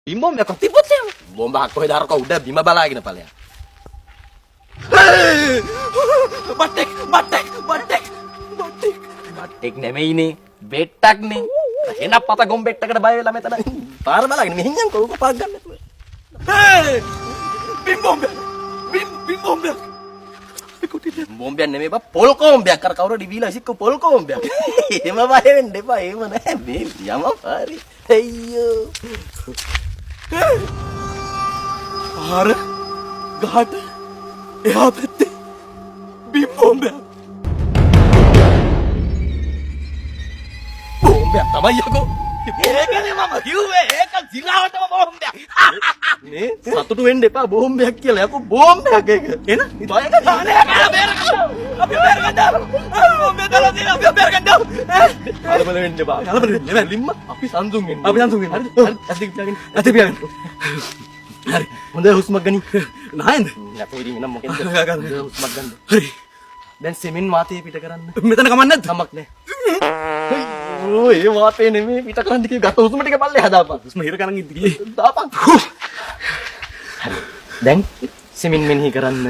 Bimbo me kotiput sih. Bomba aku hedar kau udah bima bala gini palya. Batik නෙමෙයි නේ බෙට්ටක් නේ. එන පත ගොම් බෙට්ටකට බය වෙලා මෙතන පාර බලාගෙන මෙහෙන් යන් කෝක පාක් ගන්න නැතුව. බෝම්බයක් නෙමෙයි බා පොල් කොම්බයක් අර කවුරු ඩිවිලා ඉසික්ක පොල් කොම්බයක්. එහෙම බය වෙන්න එපා. එහෙම නෑ මේ යම පාරි. අයියෝ. ආර ගහට එහා පැත්තේ බිම්බෝම්බයක්. බෝම්බයක් තමයි යකෝ. ඒකනේ මම කිව්වේ ඒක දිලාවටම බෝම්බයක්. නේ සතුටු වෙන්න එපා බෝම්බයක් කියලා යකෝ බෝම්බයක් ඒක. එන බයක දානේ කරලා බේරගන්න. අපි බේරගන්න. බෝම්බය දාලා තියෙනවා අපි බේරගන්න. කලබල වෙන්න එපා. කලබල වෙන්න එපා ලිම්ම. අපි සංසුන් වෙන්න. අපි සංසුන් වෙන්න. හරි. ඇද්දි පියාගෙන. ඇද්දි පියාගෙන. හරි. හොඳ හුස්මක් ගනි. නායන්ද? නැපෝ ඉතින් එනම් මොකෙන්ද? හොඳ හුස්මක් ගන්න. හරි. දැන් සෙමින් වාතය පිට කරන්න. මෙතන කමක් නැද්ද? කමක් නැහැ. ඕ ඒ වාතේ නෙමෙයි පිට කරන්න කිව්ව ගත හුස්ම ටික පල්ලේ හදාපන්. හුස්ම හිර කරන් ඉද්දි ගියේ. දාපන්. හරි. දැන් සෙමින් මෙනෙහි කරන්න.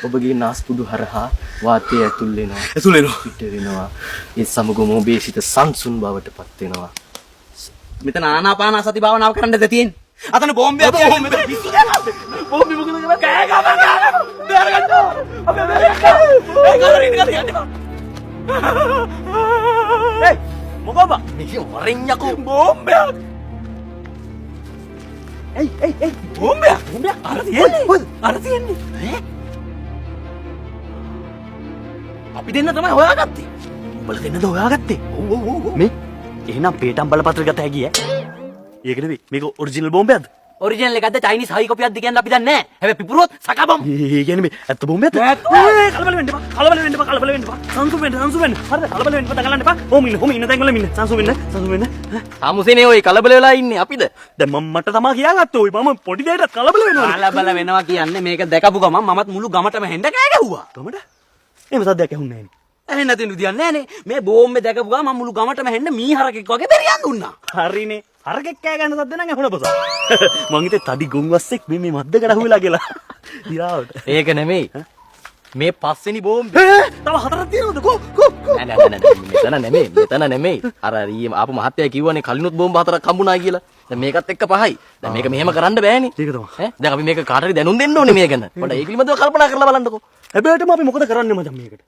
ඔබගේ නාස්පුඩු හරහා වාතය ඇතුල් වෙනවා. ඇතුල් වෙනවා. පිට වෙනවා. ඒ සමගම ඔබේ සිත සංසුන් බවට පත් වෙනවා. මෙතන ආනාපාන සති භාවනාව කරන්නද තියෙන්නේ? අතන බෝම්බයක් බෝම්බෙ පිස්සු දැනගන්න. බෝම්බෙ මොකද කරන්නේ? කෑ ගමන් ගන්න. බේරගන්න. අපි බේරගන්න. ඒ කවුරු ඉන්නකද යන්නේ බා. ඒ මොකද? මේක වරෙන් යකෝ බෝම්බයක්. ඒ බෝම්බයක්. බෝම්බයක් අර තියෙන්නේ. අර තියෙන්නේ. ඈ? අපි දෙන්න තමයි හොයාගත්තේ. උඹලා දෙන්නද හොයාගත්තේ? ඔව්. මේ එහෙනම් පේටම් බලපත්‍ර ගත හැකි ඈ. ඒක නෙවෙයි මේක ඔරිජිනල් බෝම්බයක්ද? ඔරිජිනල් එකක්ද චයිනීස් හයි කොපියක්ද කියන්නේ අපි දන්නේ නැහැ. හැබැයි පිපුරුවොත් සකබම්. ඒ කියන්නේ මේ ඇත්ත බෝම්බයක්ද? කලබල වෙන්න එපා. කලබල වෙන්න එපා. කලබල වෙන්න එපා. සංසුන් වෙන්න. හරිද? කලබල වෙන්න එපා. දඟලන්න එපා. ඕම ඉන්න තැන් වල ඉන්න. සංසුන් වෙන්න. සාමුසේනේ ඔය කලබල වෙලා ඉන්නේ අපිද? දැන් මට තමයි කියාගත්තේ ඔය මම පොඩි දෙයකට කලබල වෙනවා. කලබල වෙනවා කියන්නේ මේක දැකපු ගමන් මමත් මුළු ගමටම හෙන්න කෑ ගැහුවා. ගමට? එහෙම සද්දයක් ඇහුන්නේ නැහැ නේ. ඇහෙන්නේ නැති විදියක් නැහැ නේ. මේ බෝම්බේ දැකපු ගමන් මම මුළු ගමටම හෙන්න මීහරකෙක් වගේ බෙරියන් දුන්නා. හරිනේ. හරකෙක් කෑ ගන්න සද්ද නම් ඇහුණා බස. මං හිතේ තඩි ගොන්වස්සෙක් මේ මද්දකට අහුවෙලා කියලා. දිරාවට. ඒක නෙමෙයි. මේ පස්වෙනි බෝම්බේ. තව හතරක් තියෙනවද? කො. නෑ. මෙතන නෙමෙයි. අර ඊයේ ආපු මහත්තයා කිව්වනේ කලිනුත් බෝම්බ හතරක් හම්බුණා කියලා. දැන් මේකත් එක්ක පහයි. දැන් මේක මෙහෙම කරන්න බෑනේ. ඒක තමයි. ඈ දැන් අපි මේක කාටරි දැනුම් දෙන්න ඕනේ මේ ගැන. පොඩ්ඩක් ඒක පිළිබඳව කල්පනා කරලා බලන්නකෝ. හැබැයිටම අපි මොකද කරන්නේ මචං මේකට?